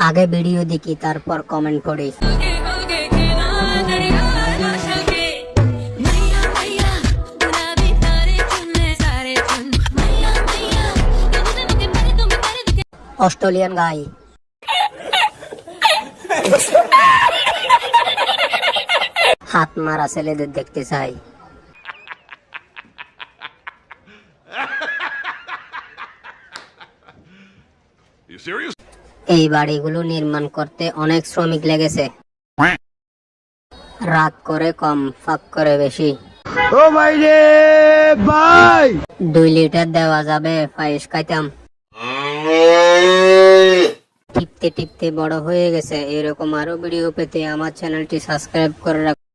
আগে ভিডিও দেখি তারপর কমেন্ট করি। অস্ট্রেলিয়ান গাই। হাত মারা ছেলেদের দেখতে চাই। এই বাড়িগুলো নির্মাণ করতে অনেক শ্রমিক লেগেছে। রাগ করে কম, ফাঁক করে বেশি। ও ভাই রে ভাই, 2 লিটার দেওয়া যাবে, পায়েস খাইতাম। টিপতে টিপতে বড় হয়ে গেছে। এরকম আরো ভিডিও পেতে আমার চ্যানেলটি সাবস্ক্রাইব করে রাখুন।